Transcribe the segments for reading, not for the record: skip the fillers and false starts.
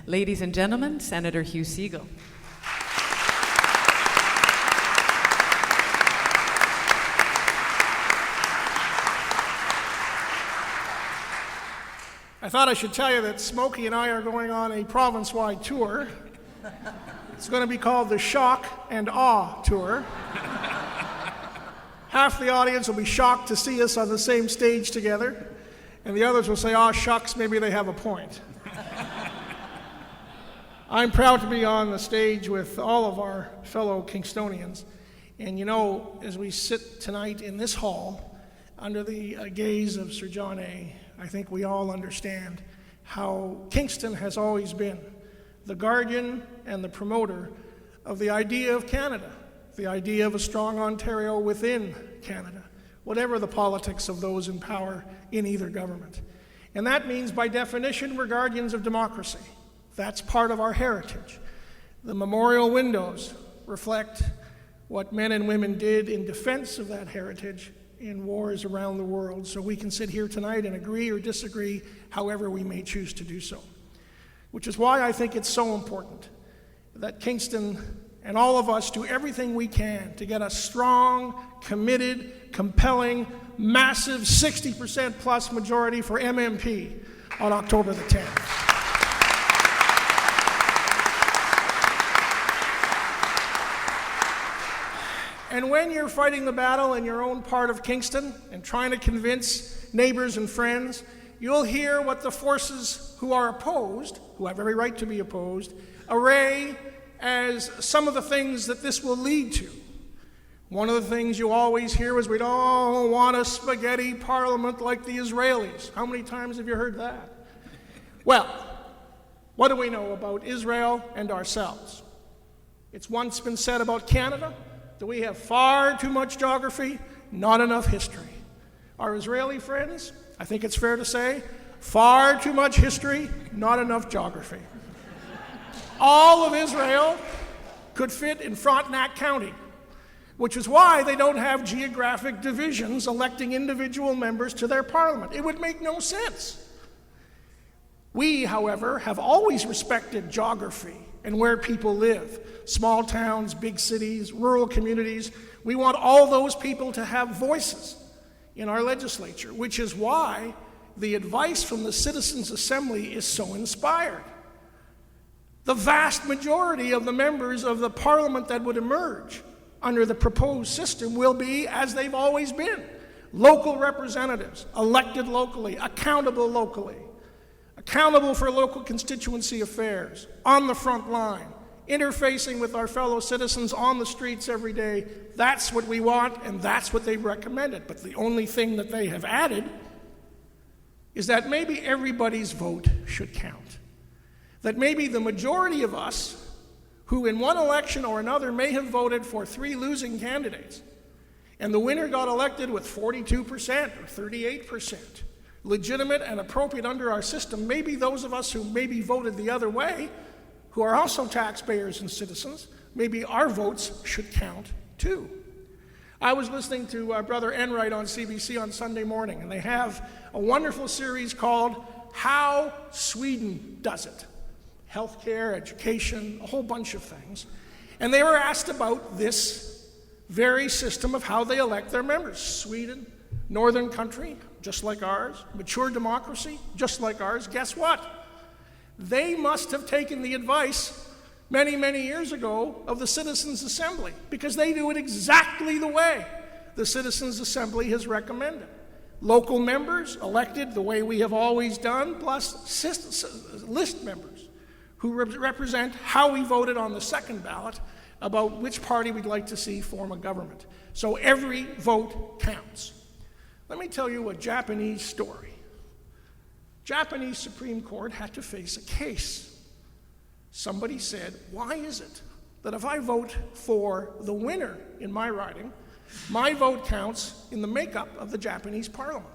Ladies and gentlemen, Senator Hugh Segal. I thought I should tell you that Smokey and I are going on a province-wide tour. It's going to be called the Shock and Awe Tour. Half the audience will be shocked to see us on the same stage together, and the others will say, "Aw, shucks, maybe they have a point." I'm proud to be on the stage with all of our fellow Kingstonians. And you know, as we sit tonight in this hall, under the gaze of Sir John A., I think we all understand how Kingston has always been the guardian and the promoter of the idea of Canada, the idea of a strong Ontario within Canada, whatever the politics of those in power in either government. And that means, by definition, we're guardians of democracy. That's part of our heritage. The memorial windows reflect what men and women did in defense of that heritage in wars around the world, so we can sit here tonight and agree or disagree however we may choose to do so. Which is why I think it's so important that Kingston and all of us do everything we can to get a strong, committed, compelling, massive 60% plus majority for MMP on October the 10th. And when you're fighting the battle in your own part of Kingston and trying to convince neighbors and friends, you'll hear what the forces who are opposed, who have every right to be opposed, array as some of the things that this will lead to. One of the things you always hear is, "We don't want a spaghetti parliament like the Israelis." How many times have you heard that? Well, what do we know about Israel and ourselves? It's once been said about Canada that we have far too much geography, not enough history. Our Israeli friends, I think it's fair to say, far too much history, not enough geography. All of Israel could fit in Frontenac County, which is why they don't have geographic divisions electing individual members to their parliament. It would make no sense. We, however, have always respected geography and where people live. Small towns, big cities, rural communities. We want all those people to have voices in our legislature, which is why the advice from the Citizens' Assembly is so inspired. The vast majority of the members of the parliament that would emerge under the proposed system will be, as they've always been, local representatives, elected locally, accountable for local constituency affairs, on the front line, interfacing with our fellow citizens on the streets every day. That's what we want, and that's what they've recommended. But the only thing that they have added is that maybe everybody's vote should count. That maybe the majority of us, who in one election or another may have voted for 3 losing candidates, and the winner got elected with 42% or 38%, legitimate and appropriate under our system, maybe those of us who maybe voted the other way, who are also taxpayers and citizens, maybe our votes should count too. I was listening to Brother Enright on CBC on Sunday morning, and they have a wonderful series called How Sweden Does It. Healthcare, education, a whole bunch of things. And they were asked about this very system of how they elect their members. Sweden, northern country, just like ours, mature democracy, just like ours. Guess what? They must have taken the advice many, many years ago of the Citizens' Assembly, because they do it exactly the way the Citizens' Assembly has recommended. Local members elected the way we have always done, plus list members who represent how we voted on the second ballot about which party we'd like to see form a government. So every vote counts. Let me tell you a Japanese story. Japanese Supreme Court had to face a case. Somebody said, why is it that if I vote for the winner in my riding, my vote counts in the makeup of the Japanese parliament?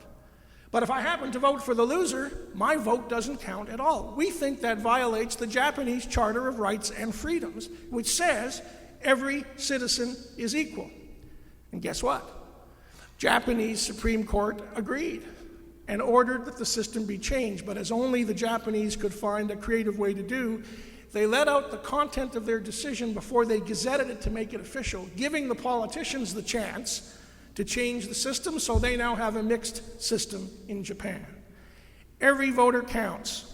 But if I happen to vote for the loser, my vote doesn't count at all. We think that violates the Japanese Charter of Rights and Freedoms, which says every citizen is equal. And guess what? Japanese Supreme Court agreed. and ordered that the system be changed. But as only the Japanese could find a creative way to do, they let out the content of their decision before they gazetted it to make it official, giving the politicians the chance to change the system, so they now have a mixed system in Japan. Every voter counts.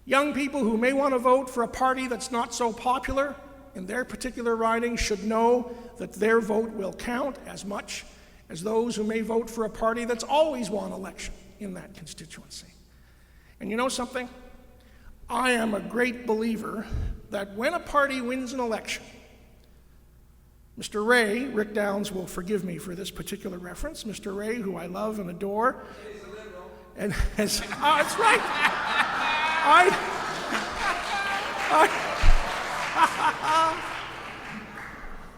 Young people who may want to vote for a party that's not so popular in their particular riding should know that their vote will count as much as those who may vote for a party that's always won election in that constituency. And you know something? I am a great believer that when a party wins an election, Mr. Ray, Rick Downs will forgive me for this particular reference, Mr. Ray, who I love and adore, and has, that's right.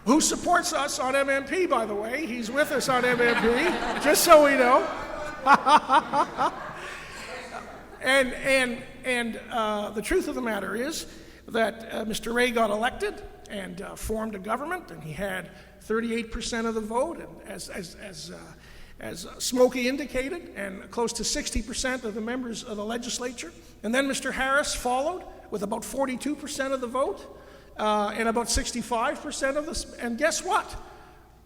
Who supports us on MMP, by the way. He's with us on MMP, just so we know. And the truth of the matter is that Mr. Ray got elected and formed a government, and he had 38% of the vote, and as Smokey indicated, and close to 60% of the members of the legislature. And then Mr. Harris followed with about 42% of the vote, and about 65% of this. And guess what?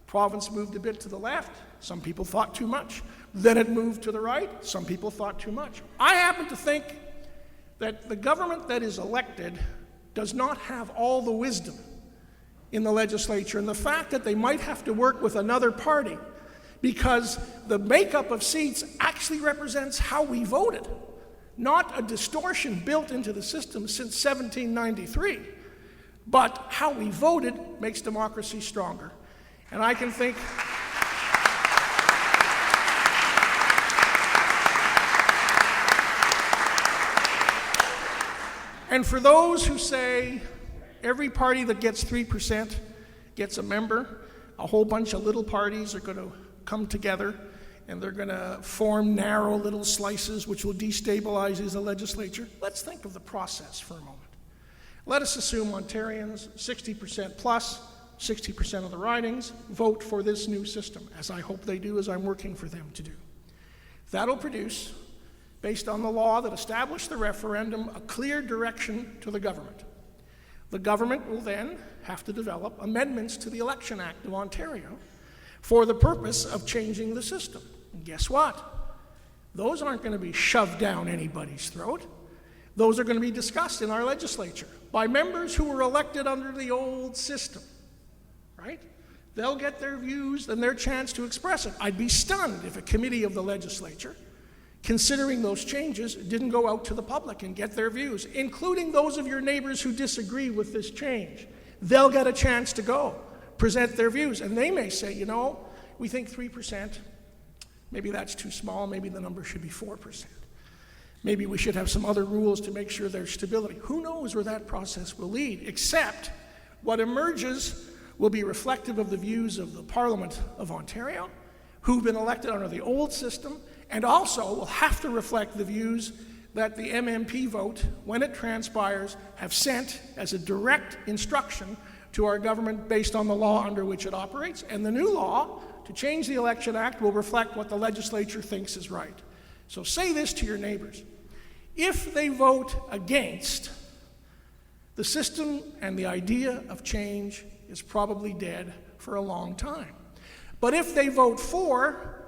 Province moved a bit to the left. Some people thought too much. Then it moved to the right. Some people thought too much. I happen to think that the government that is elected does not have all the wisdom in the legislature, and the fact that they might have to work with another party because the makeup of seats actually represents how we voted, not a distortion built into the system since 1793, but how we voted makes democracy stronger. And I can think and for those who say every party that gets 3% gets a member, a whole bunch of little parties are going to come together and they're going to form narrow little slices which will destabilize the legislature. Let's think of the process for a moment. Let us assume Ontarians, 60% plus, 60% of the ridings, vote for this new system, as I hope they do, as I'm working for them to do. That'll produce, based on the law that established the referendum, a clear direction to the government. The government will then have to develop amendments to the Election Act of Ontario for the purpose of changing the system. And guess what? Those aren't going to be shoved down anybody's throat. Those are going to be discussed in our legislature by members who were elected under the old system, right? They'll get their views and their chance to express it. I'd be stunned if a committee of the legislature, considering those changes, didn't go out to the public and get their views, including those of your neighbors who disagree with this change. They'll get a chance to go, present their views, and they may say, you know, we think 3%, maybe that's too small, maybe the number should be 4%. Maybe we should have some other rules to make sure there's stability. Who knows where that process will lead, except what emerges will be reflective of the views of the Parliament of Ontario, who've been elected under the old system, and also will have to reflect the views that the MMP vote, when it transpires, have sent as a direct instruction to our government based on the law under which it operates. And the new law to change the Election Act will reflect what the legislature thinks is right. So say this to your neighbors. If they vote against, the system and the idea of change is probably dead for a long time. But if they vote for,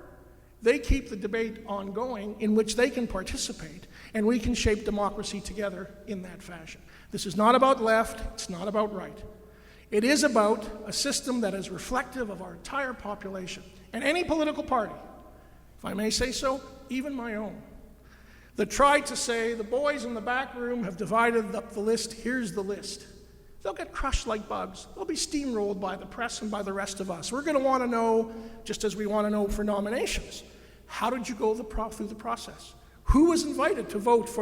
they keep the debate ongoing in which they can participate, and we can shape democracy together in that fashion. This is not about left, it's not about right. It is about a system that is reflective of our entire population. And any political party, if I may say so, even my own, that tried to say the boys in the back room have divided up the list, here's the list. They'll get crushed like bugs. They'll be steamrolled by the press and by the rest of us. We're going to want to know, just as we want to know for nominations, how did you go through the process? Who was invited to vote for